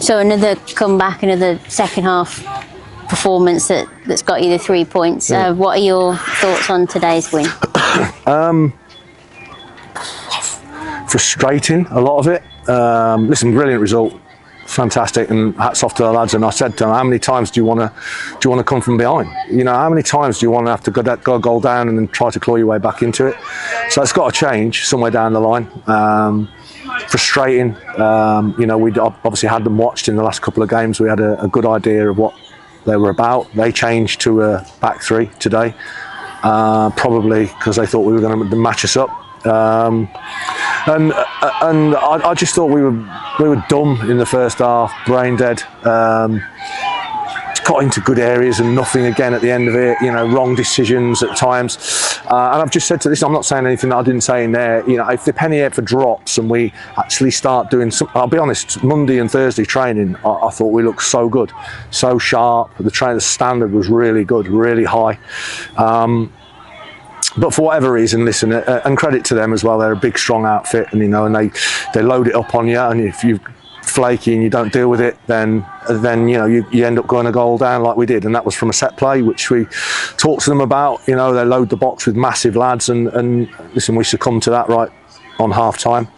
So another comeback, another second half performance that's got you the 3 points. Yeah. What are your thoughts on today's win? Frustrating, a lot of it. Listen, brilliant result, fantastic, and hats off to the lads. And I said to them, how many times do you want to come from behind? You know, how many times do you want to have to go a goal down and then try to claw your way back into it? So it's got to change somewhere down the line. Frustrating. You know, we'd obviously had them watched in the last couple of games. We had a good idea of what they were about. They changed to a back three today, probably because they thought we were going to match us up. And I just thought we were dumb in the first half, brain dead. Got into good areas and nothing again at the end of it. You know, wrong decisions at times. And I've just said to this, I'm not saying anything that I didn't say in there. You know, if the penny ever drops and we actually start doing some, I'll be honest, Monday and Thursday training, I thought we looked so good, so sharp. The standard was really good, really high. But for whatever reason, listen, and credit to them as well, they're a big, strong outfit, and you know, and they load it up on you, and if you're flaky and you don't deal with it, then you know you end up going a goal down like we did, and that was from a set play, which we talked to them about. You know, they load the box with massive lads, and listen, we succumbed to that right on half time.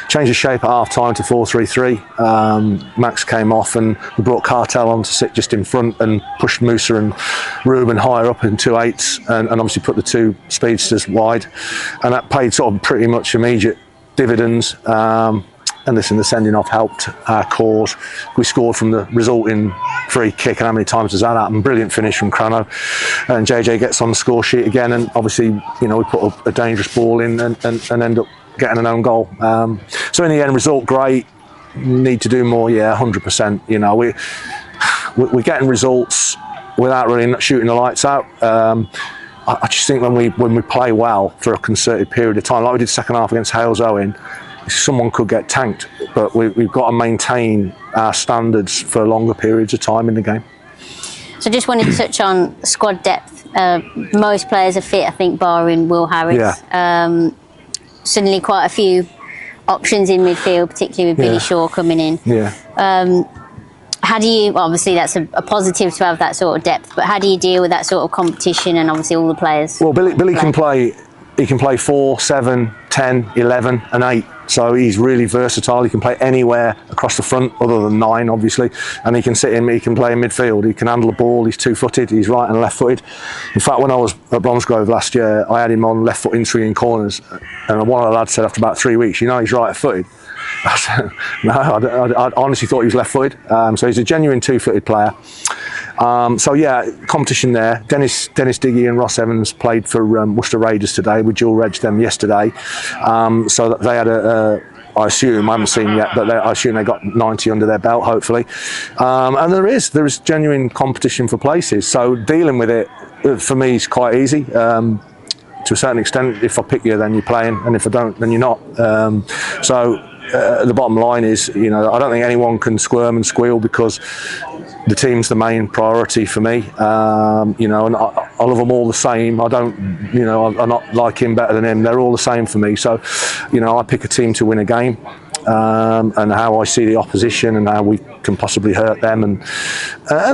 Changed the shape at half time to 4-3-3. Max came off and we brought Cartel on to sit just in front and pushed Musa and Ruben higher up in 2/8s, and obviously put the two speedsters wide, and that paid sort of pretty much immediate dividends. And listen, the sending off helped our cause. We scored from the resulting free kick, and how many times does that happen? Brilliant finish from Crano, and JJ gets on the score sheet again, and obviously, you know, we put a dangerous ball in and end up getting an own goal. So in the end result, great. Need to do more, yeah, 100%. You know, we're getting results without really shooting the lights out. I just think when we play well for a concerted period of time, like we did second half against Hales Owen, someone could get tanked, but we've got to maintain our standards for longer periods of time in the game. So just wanted to touch on squad depth. Most players are fit, I think, barring Will Harris. Yeah. Suddenly quite a few options in midfield, particularly with Billy Shaw coming in. Yeah. How do you, obviously that's a positive to have that sort of depth, but how do you deal with that sort of competition and obviously all the players? Well, Billy can play, he can play 4, 7, 10, 11 and 8. So he's really versatile. He can play anywhere across the front, other than 9, obviously. And he can sit in, he can play in midfield. He can handle the ball. He's 2-footed. He's right and left-footed. In fact, when I was at Bromsgrove last year, I had him on left foot in swinging corners. And one of the lads said after about 3 weeks, you know, he's right-footed. I said, no, I honestly thought he was left-footed. So he's a genuine 2-footed player. So yeah, competition there. Dennis Diggy and Ross Evans played for Worcester Raiders today. We dual regged them yesterday. So they had I assume, I haven't seen yet, but I assume they got 90 under their belt, hopefully. And there is genuine competition for places. So dealing with it, for me, is quite easy. To a certain extent, if I pick you, then you're playing, and if I don't, then you're not. The bottom line is, you know, I don't think anyone can squirm and squeal, because the team's the main priority for me. You know, and I love them all the same. I don't, you know, I'm not like him better than him. They're all the same for me. So, you know, I pick a team to win a game, and how I see the opposition and how we can possibly hurt them. And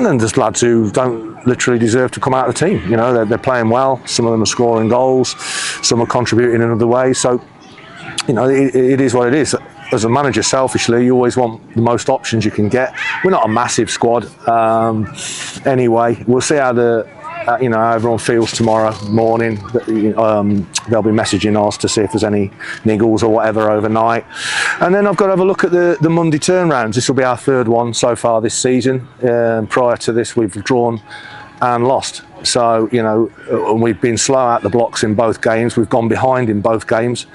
then there's lads who don't literally deserve to come out of the team. You know, they're playing well. Some of them are scoring goals. Some are contributing in other ways. So, you know, it is what it is. As a manager, selfishly, you always want the most options you can get. We're not a massive squad anyway. We'll see how you know, how everyone feels tomorrow morning. They'll be messaging us to see if there's any niggles or whatever overnight. And then I've got to have a look at the Monday turnarounds. This will be our 3rd one so far this season. Prior to this, we've drawn and lost. So, you know, we've been slow out the blocks in both games. We've gone behind in both games.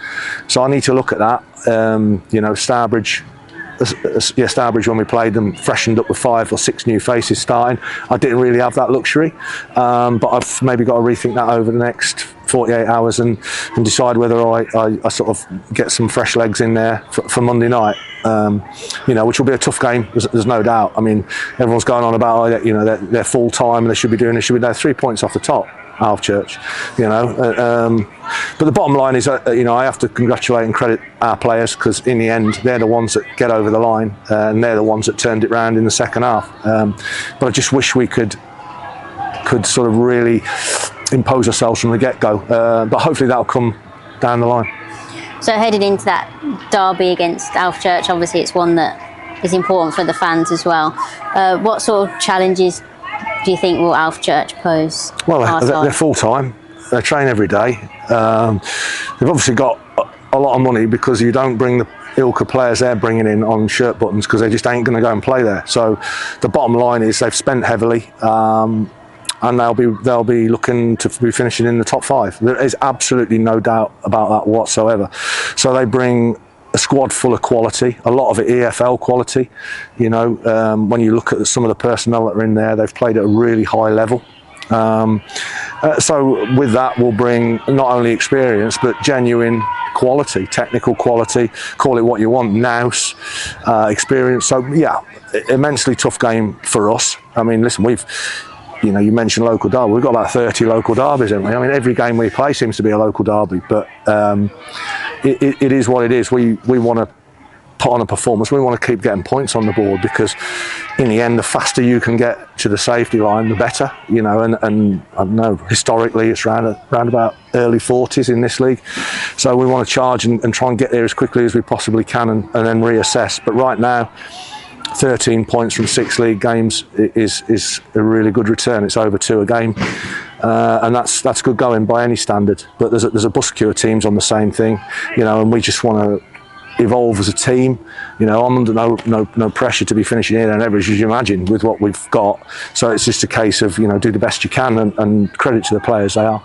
So I need to look at that. You know, Stourbridge, when we played them, freshened up with 5 or 6 new faces starting. I didn't really have that luxury, but I've maybe got to rethink that over the next 48 hours and decide whether I sort of get some fresh legs in there for Monday night. You know, which will be a tough game. There's no doubt. I mean, everyone's going on about, you know, they're full time and they should be doing. They should be there 3 points off the top. Alvechurch, you know. But the bottom line is, you know, I have to congratulate and credit our players, because in the end they're the ones that get over the line, and they're the ones that turned it round in the second half. But I just wish we could sort of really impose ourselves from the get-go. But hopefully that'll come down the line. So headed into that derby against Alvechurch, obviously it's one that is important for the fans as well. What sort of challenges do you think will Alvechurch pose? Well, they're full-time. They train every day. They've obviously got a lot of money, because you don't bring the ilk of players they're bringing in on shirt buttons, because they just ain't going to go and play there. So the bottom line is they've spent heavily, and they'll be looking to be finishing in the top 5. There is absolutely no doubt about that whatsoever. So they bring a squad full of quality, a lot of it EFL quality. You know, when you look at some of the personnel that are in there, they've played at a really high level. So with that we'll bring not only experience but genuine quality, technical quality, call it what you want, nous, experience. So yeah, immensely tough game for us. I mean, listen, you know, you mentioned local derby. We've got about 30 local derbies, haven't we? I mean, every game we play seems to be a local derby, but it is what it is. We want to put on a performance. We want to keep getting points on the board, because in the end, the faster you can get to the safety line, the better. You know, and I don't know, historically it's round about early 40s in this league. So we want to charge and try and get there as quickly as we possibly can, and then reassess. But right now, 13 points from 6 league games is a really good return. It's over 2 a game, and that's good going by any standard. But there's a buskeur teams on the same thing, you know, and we just want to evolve as a team. You know, I'm under no pressure to be finishing in on average, as you imagine, with what we've got. So it's just a case of, you know, do the best you can, and credit to the players, they are.